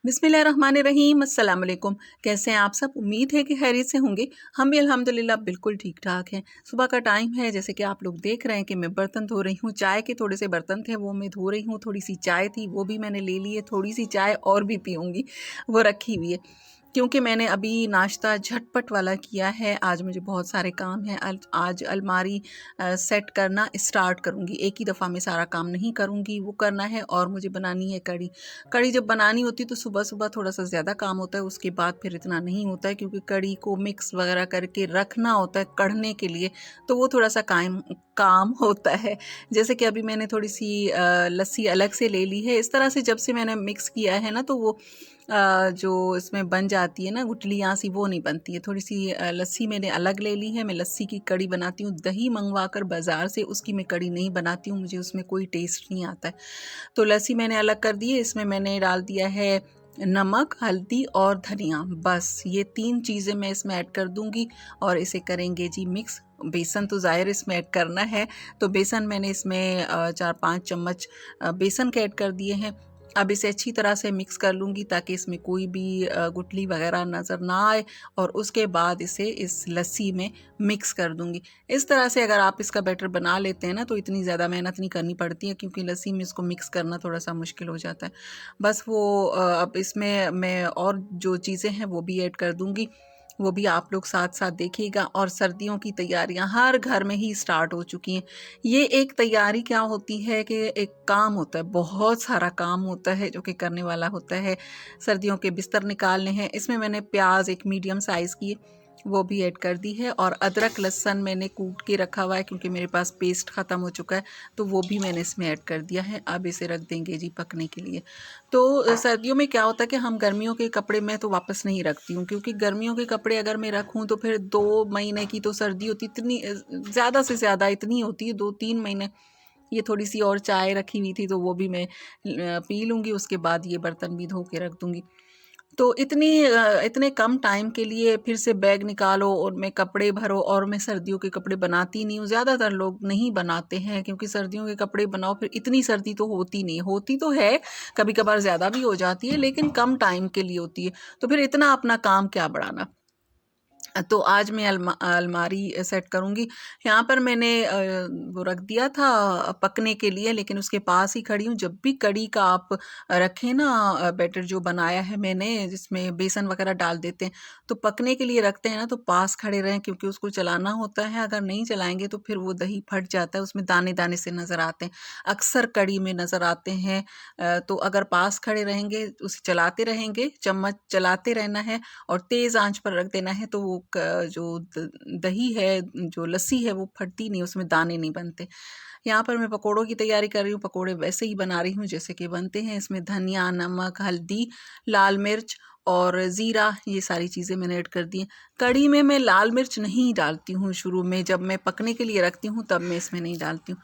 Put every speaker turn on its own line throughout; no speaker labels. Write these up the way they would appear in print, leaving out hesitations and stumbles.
बिस्मिल्लाहिर्रहमानिर्रहीम अस्सलाम वालेकुम। कैसे हैं आप सब? उम्मीद है कि खैरियत से होंगे। हम भी अल्हम्दुलिल्लाह बिल्कुल ठीक ठाक हैं। सुबह का टाइम है, जैसे कि आप लोग देख रहे हैं कि मैं बर्तन धो रही हूँ। चाय के थोड़े से बर्तन थे वो मैं धो रही हूँ। थोड़ी सी चाय थी वो भी मैंने ले ली है। थोड़ी सी चाय और भी पीऊँगी, वो रखी हुई है, क्योंकि मैंने अभी नाश्ता झटपट वाला किया है। आज मुझे बहुत सारे काम हैं। आज अलमारी सेट करना स्टार्ट करूँगी। एक ही दफ़ा में सारा काम नहीं करूँगी, वो करना है। और मुझे बनानी है कढ़ी। कढ़ी जब बनानी होती है तो सुबह सुबह थोड़ा सा ज़्यादा काम होता है, उसके बाद फिर इतना नहीं होता है, क्योंकि कढ़ी को मिक्स वगैरह करके रखना होता है कढ़ने के लिए, तो वो थोड़ा सा काम होता है। जैसे कि अभी मैंने थोड़ी सी लस्सी अलग से ले ली है। इस तरह से जब से मैंने मिक्स किया है ना, तो वो जो इसमें बन जाती है ना गुठलियाँ सी, वो नहीं बनती है। थोड़ी सी लस्सी मैंने अलग ले ली है। मैं लस्सी की कढ़ी बनाती हूँ। दही मंगवा कर बाज़ार से उसकी मैं कढ़ी नहीं बनाती हूँ, मुझे उसमें कोई टेस्ट नहीं आता है। तो लस्सी मैंने अलग कर दी है। इसमें मैंने डाल दिया है नमक, हल्दी और धनिया। बस ये 3 चीज़ें मैं इसमें ऐड कर दूँगी और इसे करेंगे जी मिक्स। बेसन तो ज़ाहिर इसमें ऐड करना है, तो बेसन मैंने इसमें 4-5 चम्मच बेसन के ऐड कर दिए हैं। अब इसे अच्छी तरह से मिक्स कर लूँगी ताकि इसमें कोई भी गुठली वगैरह नज़र ना आए, और उसके बाद इसे इस लस्सी में मिक्स कर दूँगी। इस तरह से अगर आप इसका बैटर बना लेते हैं ना, तो इतनी ज़्यादा मेहनत नहीं करनी पड़ती है, क्योंकि लस्सी में इसको मिक्स करना थोड़ा सा मुश्किल हो जाता है। बस वो अब इसमें मैं और जो चीज़ें हैं वो भी ऐड कर दूँगी, वो भी आप लोग साथ साथ देखिएगा। और सर्दियों की तैयारियां हर घर में ही स्टार्ट हो चुकी हैं। ये एक तैयारी क्या होती है कि एक काम होता है, बहुत सारा काम होता है जो कि करने वाला होता है। सर्दियों के बिस्तर निकालने हैं। इसमें मैंने प्याज एक मीडियम साइज़ की वो भी ऐड कर दी है, और अदरक लहसुन मैंने कूट के रखा हुआ है, क्योंकि मेरे पास पेस्ट ख़त्म हो चुका है, तो वो भी मैंने इसमें ऐड कर दिया है। अब इसे रख देंगे जी पकने के लिए। तो सर्दियों में क्या होता है कि हम गर्मियों के कपड़े मैं तो वापस नहीं रखती हूँ, क्योंकि गर्मियों के कपड़े अगर मैं रखूँ तो फिर 2 महीने की तो सर्दी होती, इतनी ज़्यादा से ज़्यादा इतनी होती है, 2-3 महीने। ये थोड़ी सी और चाय रखी हुई थी तो वो भी मैं पी लूँगी, उसके बाद ये बर्तन भी धो के रख दूँगी। तो इतने कम टाइम के लिए फिर से बैग निकालो और मैं कपड़े भरो, और मैं सर्दियों के कपड़े बनाती नहीं हूँ। ज़्यादातर लोग नहीं बनाते हैं, क्योंकि सर्दियों के कपड़े बनाओ फिर इतनी सर्दी तो होती नहीं, होती तो है, कभी कभार ज़्यादा भी हो जाती है, लेकिन कम टाइम के लिए होती है। तो फिर इतना अपना काम क्या बढ़ाना। तो आज मैं अलमारी सेट करूँगी। यहाँ पर मैंने वो रख दिया था पकने के लिए, लेकिन उसके पास ही खड़ी हूँ। जब भी कढ़ी का आप रखें ना बैटर जो बनाया है मैंने, जिसमें बेसन वगैरह डाल देते हैं, तो पकने के लिए रखते हैं ना, तो पास खड़े रहें, क्योंकि उसको चलाना होता है। अगर नहीं चलाएँगे तो फिर वो दही फट जाता है, उसमें दाने-दाने से नज़र आते हैं। अक्सर कढ़ी में नज़र आते हैं। तो अगर पास खड़े रहेंगे, उसे चलाते रहेंगे, चम्मच चलाते रहना है और तेज़ आंच पर रख देना है, तो वो जो दही है, जो लस्सी है, वो फटती नहीं, उसमें दाने नहीं बनते। यहाँ पर मैं पकोड़ों की तैयारी कर रही हूँ। पकोड़े वैसे ही बना रही हूँ जैसे कि बनते हैं। इसमें धनिया, नमक, हल्दी, लाल मिर्च और ज़ीरा, ये सारी चीज़ें मैंने ऐड कर दी हैं। कढ़ी में मैं लाल मिर्च नहीं डालती हूँ शुरू में, जब मैं पकने के लिए रखती हूँ तब मैं इसमें नहीं डालती हूँ।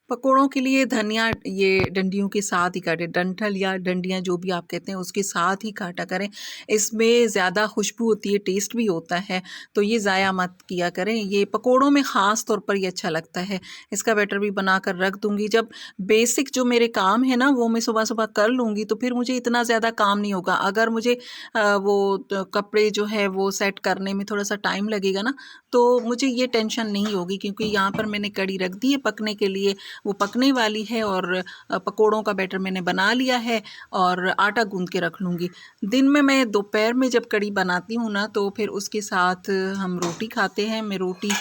पकोड़ों के लिए धनिया ये डंडियों के साथ ही काटें, डंठल या डंडियाँ जो भी आप कहते हैं उसके साथ ही काटा करें। इसमें ज़्यादा खुशबू होती है, टेस्ट भी होता है, तो ये ज़ाया मत किया करें। ये पकोड़ों में ख़ास तौर पर ये अच्छा लगता है। इसका बैटर भी बना कर रख दूँगी। जब बेसिक जो मेरे काम है ना वो मैं सुबह-सुबह कर लूँगी, तो फिर मुझे इतना ज़्यादा काम नहीं होगा। अगर मुझे वो कपड़े जो है वो सेट करने में थोड़ा-सा टाइम लगेगा ना, तो मुझे ये टेंशन नहीं होगी, क्योंकि यहाँ पर मैंने कढ़ी रख दी है पकने के लिए। वो पकने वाली है, और पकोड़ों का बैटर मैंने बना लिया है और आटा गूँध के रख लूँगी। दिन में मैं दोपहर में जब कढ़ी बनाती हूँ ना, तो फिर उसके साथ हम रोटी खाते हैं। मैं रोटी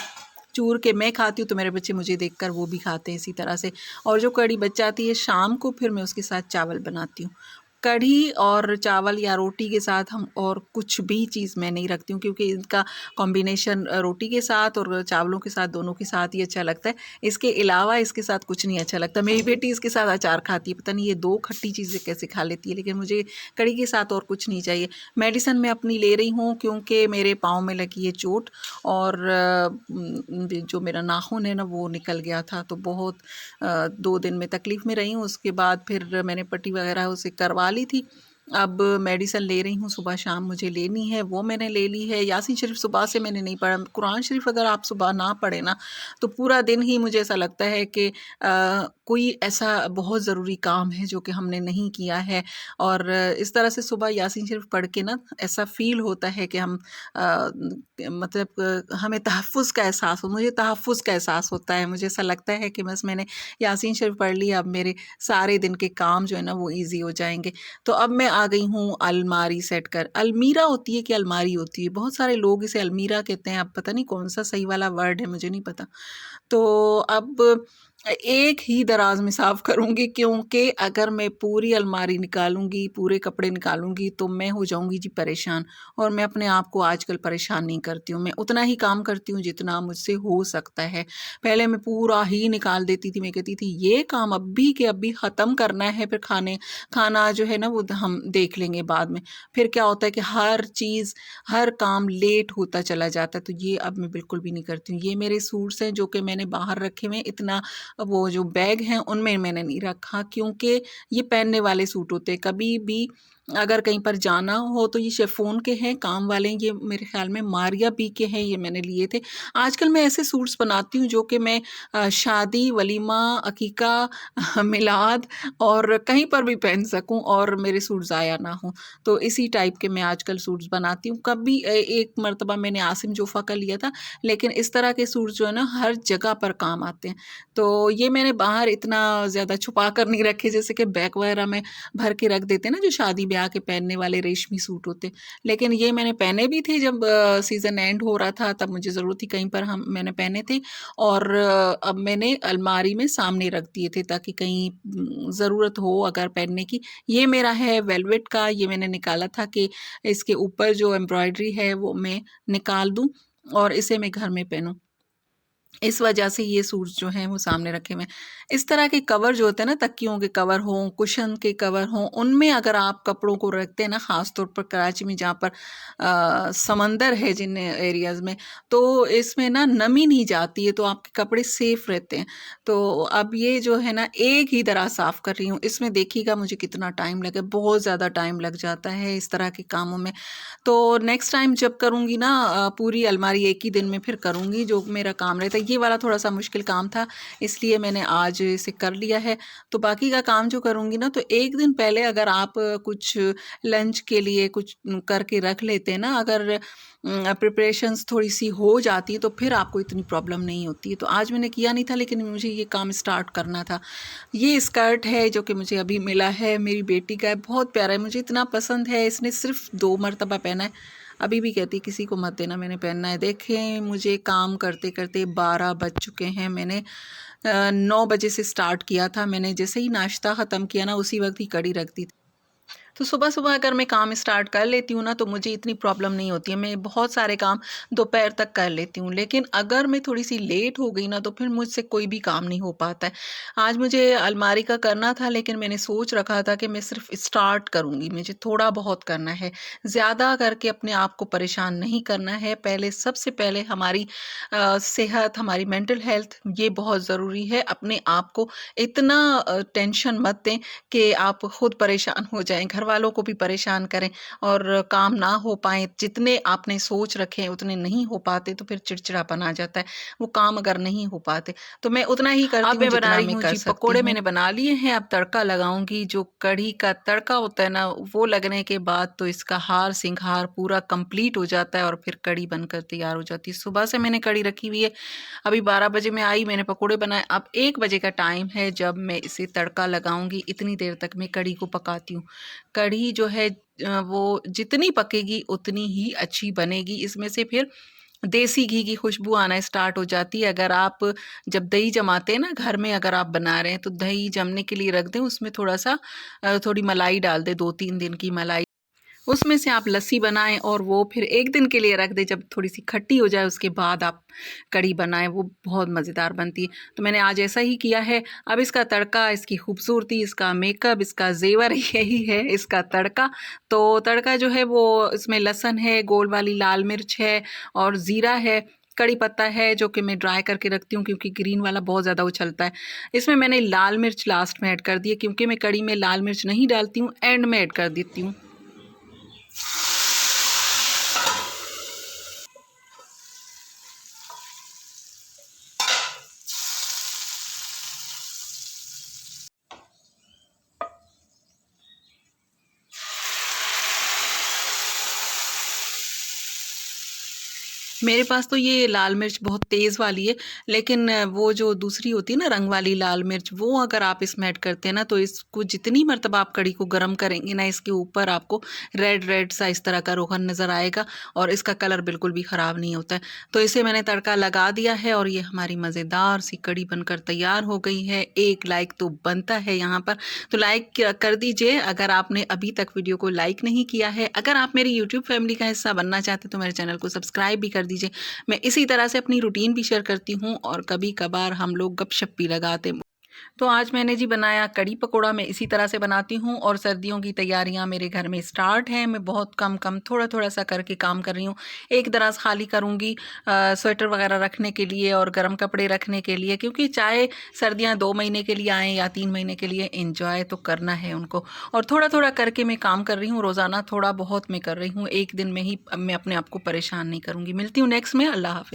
चूर के मैं खाती हूँ, तो मेरे बच्चे मुझे देखकर वो भी खाते हैं इसी तरह से। और जो कढ़ी बच जाती है शाम को, फिर मैं उसके साथ चावल बनाती हूँ। कढ़ी और चावल या रोटी के साथ हम और कुछ भी चीज़ मैं नहीं रखती हूँ, क्योंकि इनका कॉम्बिनेशन रोटी के साथ और चावलों के साथ, दोनों के साथ ही अच्छा लगता है। इसके अलावा इसके साथ कुछ नहीं अच्छा लगता। मेरी बेटी इसके साथ अचार खाती है, पता नहीं ये 2 खट्टी चीज़ें कैसे खा लेती है, लेकिन मुझे कढ़ी के साथ और कुछ नहीं चाहिए। मेडिसिन मैं अपनी ले रही हूँ, क्योंकि मेरे पाँव में लगी है चोट, और जो मेरा नाखून है ना वो निकल गया था, तो बहुत 2 दिन में तकलीफ़ में रही हूँ। उसके बाद फिर मैंने पट्टी वगैरह उसे करवा ली थी, अब मेडिसिन ले रही हूँ, सुबह शाम मुझे लेनी है, वो मैंने ले ली है। यासीन शरीफ सुबह से मैंने नहीं पढ़ा। कुरान शरीफ अगर आप सुबह ना पढ़े ना, तो पूरा दिन ही मुझे ऐसा लगता है कि कोई ऐसा बहुत ज़रूरी काम है जो कि हमने नहीं किया है। और इस तरह से सुबह यासीन शरीफ पढ़ के ना ऐसा फ़ील होता है कि हम मतलब हमें तहफ़्फ़ुज़ का एहसास हो, मुझे तहफ़्फ़ुज़ का एहसास होता है। मुझे ऐसा लगता है कि बस मैंने यासीन शरीफ पढ़ लिया, अब मेरे सारे दिन के काम जो है ना वो ईज़ी हो जाएँगे। तो अब मैं आ गई हूँ अलमारी सेट कर। अलमीरा होती है कि अलमारी होती है? बहुत सारे लोग इसे अलमीरा कहते हैं, अब पता नहीं कौन-सा सही वाला वर्ड है, मुझे नहीं पता। तो अब एक ही दराज़ में साफ़ करूँगी, क्योंकि अगर मैं पूरी अलमारी निकालूँगी, पूरे कपड़े निकालूँगी, तो मैं हो जाऊँगी जी परेशान। और मैं अपने आप को आजकल परेशान नहीं करती हूँ, मैं उतना ही काम करती हूँ जितना मुझसे हो सकता है। पहले मैं पूरा ही निकाल देती थी, मैं कहती थी ये काम अभी के अभी ख़त्म करना है, फिर खाना जो है ना वो हम देख लेंगे बाद में। फिर क्या होता है कि हर चीज़, हर काम लेट होता चला जाता है, तो ये अब मैं बिल्कुल भी नहीं करती हूँ। ये मेरे सूट्स हैं जो कि मैंने बाहर रखे हुए हैं, इतना वो जो बैग हैं उनमें मैंने नहीं रखा, क्योंकि ये पहनने वाले सूट होते हैं। कभी भी अगर कहीं पर जाना हो तो ये शिफॉन के हैं, काम वाले हैं, ये मेरे ख़्याल में मारिया बी के हैं, ये मैंने लिए थे। आजकल मैं ऐसे सूट्स बनाती हूँ जो कि मैं शादी, वलीमा, अकीका, मिलाद और कहीं पर भी पहन सकूँ और मेरे सूट ज़ाया ना हों। तो इसी टाइप के मैं आजकल सूट्स बनाती हूँ। कभी एक मर्तबा मैंने आसिम जोफ़ा का लिया था, लेकिन इस तरह के सूट्स जो है ना हर जगह पर काम आते हैं। तो ये मैंने बाहर इतना ज़्यादा छुपा कर नहीं रखे, जैसे कि बैग वगैरह में भर के रख देते हैं ना, जो शादी ब्याह के पहनने वाले रेशमी सूट होते हैं। लेकिन ये मैंने पहने भी थे जब सीज़न एंड हो रहा था, तब मुझे ज़रूरत थी, कहीं पर हम मैंने पहने थे। और अब मैंने अलमारी में सामने रख दिए थे ताकि कहीं ज़रूरत हो अगर पहनने की। ये मेरा है वेलवेट का, ये मैंने निकाला था कि इसके ऊपर जो एम्ब्रॉयडरी है वो मैं निकाल दूँ और इसे मैं घर में पहनूँ। इस वजह से ये सूट्स जो हैं वो सामने रखे हुए हैं। इस तरह के कवर जो होते हैं ना, तकियों के कवर हों, कुशन के कवर हों, उनमें अगर आप कपड़ों को रखते हैं ना, ख़ास तौर पर कराची में जहाँ पर समंदर है जिन एरियाज़ में, तो इसमें ना नमी नहीं जाती है, तो आपके कपड़े सेफ़ रहते हैं। तो अब ये जो है ना एक ही तरह साफ़ कर रही हूँ, इसमें देखिएगा मुझे कितना टाइम लगे, बहुत ज़्यादा टाइम लग जाता है इस तरह के कामों में। तो नेक्स्ट टाइम जब करूँगी ना पूरी अलमारी एक ही दिन में फिर करूँगी, जो मेरा काम रहता है। ये वाला थोड़ा-सा मुश्किल काम था, इसलिए मैंने आज इसे कर लिया है। तो बाकी का काम जो करूँगी ना, तो एक दिन पहले अगर आप कुछ लंच के लिए कुछ करके रख लेते हैं ना, अगर प्रिपरेशंस थोड़ी-सी हो जाती, तो फिर आपको इतनी प्रॉब्लम नहीं होती है। तो आज मैंने किया नहीं था, लेकिन मुझे ये काम स्टार्ट करना था। ये स्कर्ट है जो कि मुझे अभी मिला है, मेरी बेटी का है, बहुत प्यारा है, मुझे इतना पसंद है। इसने सिर्फ़ 2 मरतबा पहना है, अभी भी कहती है किसी को मत देना, मैंने पहनना है। देखें मुझे काम करते-करते 12 बज चुके हैं। मैंने 9 बजे से स्टार्ट किया था, मैंने जैसे ही नाश्ता ख़त्म किया ना उसी वक़्त ही कढ़ी रख दी थी। तो सुबह-सुबह अगर मैं काम स्टार्ट कर लेती हूँ ना, तो मुझे इतनी प्रॉब्लम नहीं होती है। मैं बहुत सारे काम दोपहर तक कर लेती हूँ। लेकिन अगर मैं थोड़ी-सी लेट हो गई ना, तो फिर मुझसे कोई भी काम नहीं हो पाता है। आज मुझे अलमारी का करना था, लेकिन मैंने सोच रखा था कि मैं सिर्फ़ स्टार्ट करूँगी, मुझे थोड़ा बहुत करना है। ज़्यादा करके अपने आप को परेशान नहीं करना है। पहले सबसे पहले हमारी सेहत, हमारी मेंटल हेल्थ, ये बहुत ज़रूरी है। अपने आप को इतना टेंशन मत दें कि आप खुद परेशान हो जाएँ, घरवालों को भी परेशान करें और काम ना हो पाएँ, जितने आपने सोच रखे हैं उतने नहीं हो पाते, तो फिर चिड़चिड़ापन आ जाता है। वो काम अगर नहीं हो पाते, तो मैं उतना ही करती
अब
हूँ
मैं बना
जितना
रही
मैं
हूँ
कर
जी
सकती
पकोड़े,
हूँ।
मैंने बना लिए हैं, अब तड़का लगाऊँगी। जो कढ़ी का तड़का होता है ना, वो लगने के बाद तो इसका हार सिंगार पूरा कंप्लीट हो जाता है और फिर कढ़ी बनकर तैयार हो जाती है। सुबह से मैंने कढ़ी रखी हुई है, अभी 12 बजे मैं आई, मैंने पकोड़े बनाए, अब 1 बजे का टाइम है जब मैं इसे तड़का लगाऊँगी। इतनी देर तक मैं कढ़ी को पकाती हूँ। कढ़ी जो है वो जितनी पकेगी उतनी ही अच्छी बनेगी। इसमें से फिर देसी घी की खुशबू आना स्टार्ट हो जाती है। अगर आप जब दही जमाते हैं ना घर में, अगर आप बना रहे हैं, तो दही जमने के लिए रख दें, उसमें थोड़ा-सा थोड़ी मलाई डाल दें, 2-3 दिन की मलाई। उसमें से आप लस्सी बनाएँ और वो फिर 1 दिन के लिए रख दें, जब थोड़ी-सी खट्टी हो जाए उसके बाद आप कढ़ी बनाएँ, वो बहुत मज़ेदार बनती है। तो मैंने आज ऐसा ही किया है। अब इसका तड़का, इसकी खूबसूरती, इसका मेकअप, इसका ज़ेवर यही है इसका तड़का। तो तड़का जो है वो इसमें लहसुन है, गोल वाली लाल मिर्च है और ज़ीरा है कड़ी पत्ता है जो कि मैं ड्राई करके रखती हूँ क्योंकि ग्रीन वाला बहुत ज़्यादा उछलता है। इसमें मैंने लाल मिर्च लास्ट में ऐड कर दी है क्योंकि मैं कड़ी में लाल मिर्च नहीं डालती हूँ, एंड में ऐड कर देती हूँ। मेरे पास तो ये लाल मिर्च बहुत तेज़ वाली है, लेकिन वो जो दूसरी होती है ना रंग वाली लाल मिर्च, वो अगर आप इसमें ऐड करते हैं ना तो इसको जितनी मर्तबा आप कड़ी को गर्म करेंगे ना, इसके ऊपर आपको रेड रेड सा इस तरह का रोगन नज़र आएगा और इसका कलर बिल्कुल भी ख़राब नहीं होता है। तो इसे मैंने तड़का लगा दिया है और ये हमारी मज़ेदार सी कड़ी बनकर तैयार हो गई है। एक लाइक तो बनता है यहाँ पर, तो लाइक कर दीजिए अगर आपने अभी तक वीडियो को लाइक नहीं किया है। अगर आप मेरी यूट्यूब फैमिली का हिस्सा बनना चाहते हैं तो मेरे चैनल को सब्सक्राइब भी कर दीजिए। मैं इसी तरह से अपनी रूटीन भी शेयर करती हूँ और कभी कभार हम लोग गपशप भी लगाते हैं। तो आज मैंने जी बनाया कड़ी पकोड़ा। मैं इसी तरह से बनाती हूँ और सर्दियों की तैयारियाँ मेरे घर में स्टार्ट हैं। मैं बहुत कम कम थोड़ा थोड़ा सा करके काम कर रही हूँ। एक दराज खाली करूँगी स्वेटर वगैरह रखने के लिए और गर्म कपड़े रखने के लिए, क्योंकि चाहे सर्दियाँ 2 महीने के लिए आएँ या 3 महीने के लिए, एंजॉय तो करना है उनको। और थोड़ा थोड़ा करके मैं काम कर रही हूँ, रोज़ाना थोड़ा बहुत मैं कर रही हूँ। एक दिन में ही मैं अपने आप को परेशान नहीं करूँगी। मिलती हूँ नेक्स्ट में। अल्लाह हाफिज़।